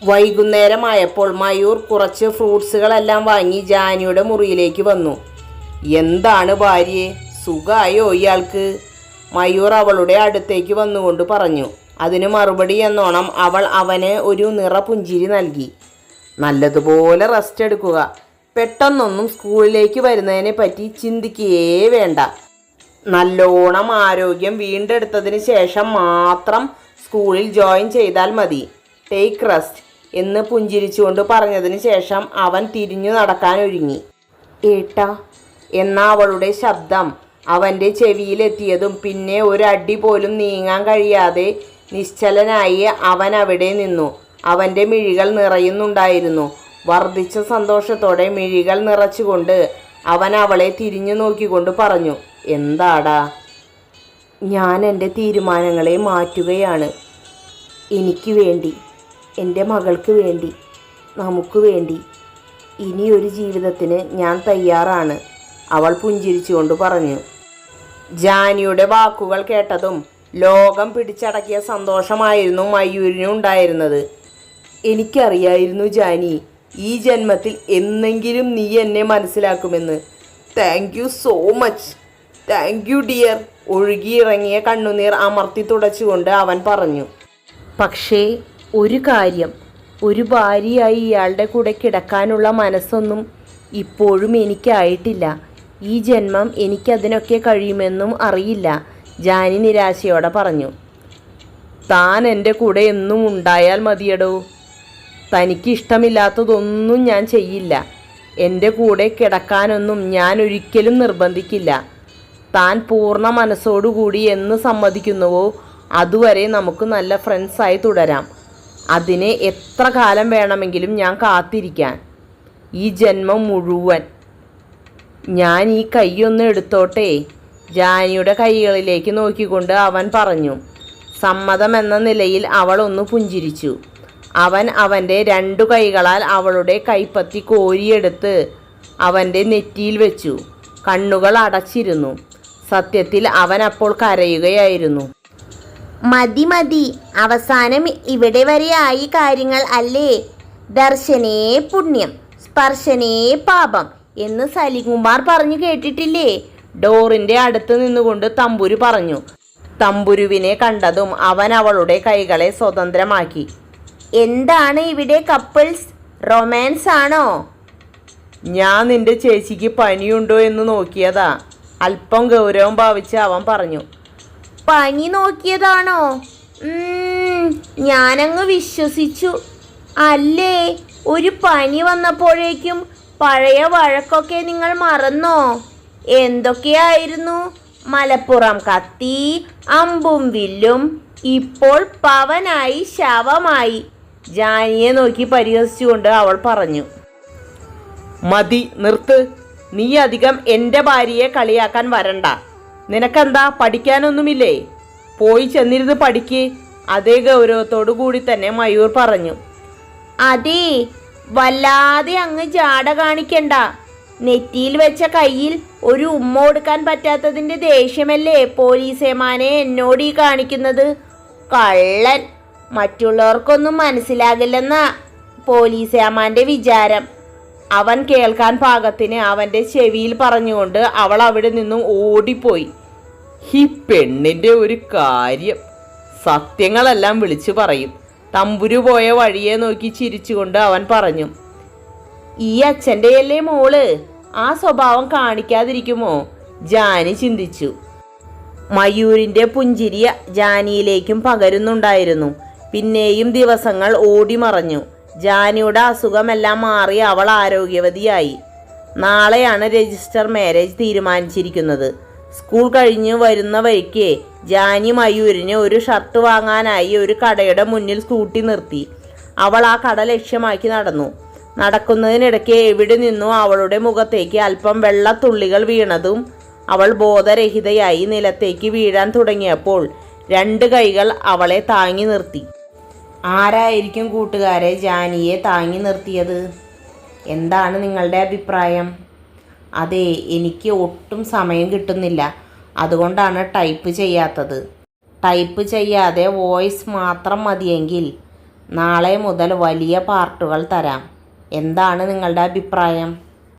വൈകുന്നേരമായപ്പോൾ മയൂർ കുറച്ച് ഫ്രൂട്ട്സുകളെല്ലാം വാങ്ങി ജാനിയുടെ മുറിയിലേക്ക് വന്നു. എന്താണ് ഭാര്യയെ, സുഖമായോ ഇയാൾക്ക്? മയൂർ അവളുടെ അടുത്തേക്ക് വന്നുകൊണ്ട് പറഞ്ഞു. അതിന് മറുപടി എന്നോണം അവൾ അവന് ഒരു നിറപുഞ്ചിരി നൽകി. നല്ലതുപോലെ റെസ്റ്റ് എടുക്കുക. പെട്ടെന്നൊന്നും സ്കൂളിലേക്ക് വരുന്നതിനെ പറ്റി ചിന്തിക്കുകയേ വേണ്ട. നല്ലോണം ആരോഗ്യം വീണ്ടെടുത്തതിന് ശേഷം മാത്രം സ്കൂളിൽ ജോയിൻ ചെയ്താൽ മതി. ടേക്ക് റെസ്റ്റ് എന്ന് പുഞ്ചിരിച്ചുകൊണ്ട് പറഞ്ഞതിന് ശേഷം അവൻ തിരിഞ്ഞു നടക്കാനൊരുങ്ങി. ഏട്ടാ എന്ന അവളുടെ ശബ്ദം അവൻ്റെ ചെവിയിലെത്തിയതും പിന്നെ ഒരടി പോലും നീങ്ങാൻ കഴിയാതെ നിശ്ചലനായി അവൻ അവിടെ നിന്നു. അവൻ്റെ മിഴികൾ നിറയുന്നുണ്ടായിരുന്നു. വർദ്ധിച്ച സന്തോഷത്തോടെ മിഴികൾ നിറച്ചുകൊണ്ട് അവൻ അവളെ തിരിഞ്ഞു നോക്കിക്കൊണ്ട് പറഞ്ഞു. എന്താടാ? ഞാൻ എൻ്റെ തീരുമാനങ്ങളെ മാറ്റുകയാണ്. എനിക്ക് വേണ്ടി, എൻ്റെ മകൾക്ക് വേണ്ടി, നമുക്ക് വേണ്ടി ഇനിയൊരു ജീവിതത്തിന് ഞാൻ തയ്യാറാണ്, അവൾ പുഞ്ചിരിച്ചുകൊണ്ട് പറഞ്ഞു. ജാനിയുടെ വാക്കുകൾ കേട്ടതും ലോകം പിടിച്ചടക്കിയ സന്തോഷമായിരുന്നു മയൂരിനുണ്ടായിരുന്നത്. എനിക്കറിയായിരുന്നു ജാനി, ഈ ജന്മത്തിൽ എന്നെങ്കിലും നീ എന്നെ മനസ്സിലാക്കുമെന്ന്. Thank you so much. Thank you dear. ഒഴുകിയിറങ്ങിയ കണ്ണുനീർ അമർത്തി തുടച്ചുകൊണ്ട് അവൻ പറഞ്ഞു. പക്ഷേ ഒരു കാര്യം, ഒരു ഭാര്യയായി ഇയാളുടെ കൂടെ കിടക്കാനുള്ള മനസ്സൊന്നും ഇപ്പോഴും എനിക്കായിട്ടില്ല. ഈ ജന്മം എനിക്കതിനൊക്കെ കഴിയുമെന്നും അറിയില്ല, ജാനി നിരാശയോടെ പറഞ്ഞു. താൻ എൻ്റെ കൂടെ എന്നും ഉണ്ടായാൽ മതിയടോ. തനിക്ക് ഇഷ്ടമില്ലാത്തതൊന്നും ഞാൻ ചെയ്യില്ല. എൻ്റെ കൂടെ കിടക്കാനൊന്നും ഞാൻ ഒരിക്കലും നിർബന്ധിക്കില്ല. താൻ പൂർണ്ണ മനസ്സോടുകൂടി എന്ന് സമ്മതിക്കുന്നുവോ അതുവരെ നമുക്ക് നല്ല ഫ്രണ്ട്സായി തുടരാം. അതിന് എത്ര കാലം വേണമെങ്കിലും ഞാൻ കാത്തിരിക്കാൻ, ഈ ജന്മം മുഴുവൻ. ഞാൻ ഈ കൈയൊന്ന് എടുത്തോട്ടെ? ജാനിയുടെ കൈകളിലേക്ക് നോക്കിക്കൊണ്ട് അവൻ പറഞ്ഞു. സമ്മതമെന്ന നിലയിൽ അവൾ ഒന്ന് പുഞ്ചിരിച്ചു. അവൻ അവൻ്റെ 2 കൈകളാൽ അവളുടെ കൈപ്പത്തി കോരിയെടുത്ത് അവൻ്റെ നെറ്റിയിൽ വെച്ചു. കണ്ണുകൾ അടച്ചിരുന്നു. സത്യത്തിൽ അവൻ അപ്പോൾ കരയുകയായിരുന്നു. മതി മതി, അവസാനം ഇവിടെ വരെ ആയി കാര്യങ്ങൾ അല്ലേ? ദർശനേ പുണ്യം, സ്പർശനേ പാപം എന്ന് സലികുമാർ പറഞ്ഞു കേട്ടിട്ടില്ലേ? ഡോറിൻ്റെ അടുത്ത് നിന്നുകൊണ്ട് തമ്പുരു പറഞ്ഞു. തമ്പുരുവിനെ കണ്ടതും അവൻ അവളുടെ കൈകളെ സ്വതന്ത്രമാക്കി. എന്താണ് ഇവിടെ കപ്പിൾസ് റൊമാൻസ് ആണോ? ഞാൻ നിന്റെ ചേച്ചിക്ക് പനിയുണ്ടോ എന്ന് നോക്കിയതാ, അല്പം ഗൗരവം ഭാവിച്ച് അവൻ പറഞ്ഞു. പനി നോക്കിയതാണോ? ഞാനങ്ങ് വിശ്വസിച്ചു. അല്ലേ, ഒരു പനി വന്നപ്പോഴേക്കും പഴയ വഴക്കൊക്കെ നിങ്ങൾ മറന്നോ? എന്തൊക്കെയായിരുന്നു? മലപ്പുറം കത്തി, അമ്പും വില്ലും, ഇപ്പോൾ പവനായി ശവമായി. ജാനിയെ നോക്കി പരിഹസിച്ചുകൊണ്ട് അവൾ പറഞ്ഞു. മതി, നിർത്ത്. നീ അധികം എൻ്റെ ഭാര്യയെ കളിയാക്കാൻ വരണ്ട. നിനക്കെന്താ, പഠിക്കാനൊന്നുമില്ലേ? പോയി ചെന്നിരുന്ന് പഠിക്ക്. അതേ ഗൗരവത്തോടു കൂടി തന്നെ മയൂർ പറഞ്ഞു. അതേ, വല്ലാതെ അങ്ങ് ജാട കാണിക്കണ്ട. നെറ്റിയിൽ വെച്ച കയ്യിൽ ഒരു ഉമ്മ കൊടുക്കാൻ പറ്റാത്തതിൻ്റെ ദേഷ്യമല്ലേ പോലീസേമാനെ എന്നോട് ഈ കാണിക്കുന്നത്? കള്ളൻ. മറ്റുള്ളവർക്കൊന്നും മനസ്സിലാകില്ലെന്നാ പോലീസേമാൻ്റെ വിചാരം. അവൻ കേൾക്കാൻ പാകത്തിന് അവൻ്റെ ചെവിയിൽ പറഞ്ഞുകൊണ്ട് അവൾ അവിടെ നിന്നും ഓടിപ്പോയി. ഈ പെണ്ണിൻ്റെ ഒരു കാര്യം, സത്യങ്ങളെല്ലാം വിളിച്ചു പറയും. തമ്പുരു പോയ വഴിയെ നോക്കി ചിരിച്ചുകൊണ്ട് അവൻ പറഞ്ഞു. ഈ അച്ഛൻ്റെയല്ലേ മോള്, ആ സ്വഭാവം കാണിക്കാതിരിക്കുമോ? ജാനി ചിന്തിച്ചു. മയൂരിൻ്റെ പുഞ്ചിരി ജാനിയിലേക്കും പകരുന്നുണ്ടായിരുന്നു. പിന്നെയും ദിവസങ്ങൾ ഓടി മറഞ്ഞു. ജാനിയുടെ അസുഖമെല്ലാം മാറി അവൾ ആരോഗ്യവതിയായി. നാളെയാണ് രജിസ്റ്റർ മാരേജ് തീരുമാനിച്ചിരിക്കുന്നത്. സ്കൂൾ കഴിഞ്ഞ് വരുന്ന വഴിക്ക് ജാനി മയൂരിന് ഒരു ഷർട്ട് വാങ്ങാനായി ഒരു കടയുടെ മുന്നിൽ സ്കൂട്ടി നിർത്തി. അവൾ ആ കട ലക്ഷ്യമാക്കി നടന്നു. നടക്കുന്നതിനിടയ്ക്ക് എവിടെ നിന്നോ അവളുടെ മുഖത്തേക്ക് അല്പം വെള്ളത്തുള്ളികൾ വീണതും അവൾ ബോധരഹിതയായി നിലത്തേക്ക് വീഴാൻ തുടങ്ങിയപ്പോൾ 2 കൈകൾ അവളെ താങ്ങി നിർത്തി. ആരായിരിക്കും കൂട്ടുകാരെ ജാനിയെ താങ്ങി നിർത്തിയത്? എന്താണ് നിങ്ങളുടെ അഭിപ്രായം? അതെ, എനിക്ക് ഒട്ടും സമയം കിട്ടുന്നില്ല, അതുകൊണ്ടാണ് ടൈപ്പ് ചെയ്യാത്തത്. ടൈപ്പ് ചെയ്യാതെ വോയിസ് മാത്രം മതിയെങ്കിൽ നാളെ മുതൽ വലിയ പാർട്ടുകൾ തരാം. എന്താണ് നിങ്ങളുടെ അഭിപ്രായം?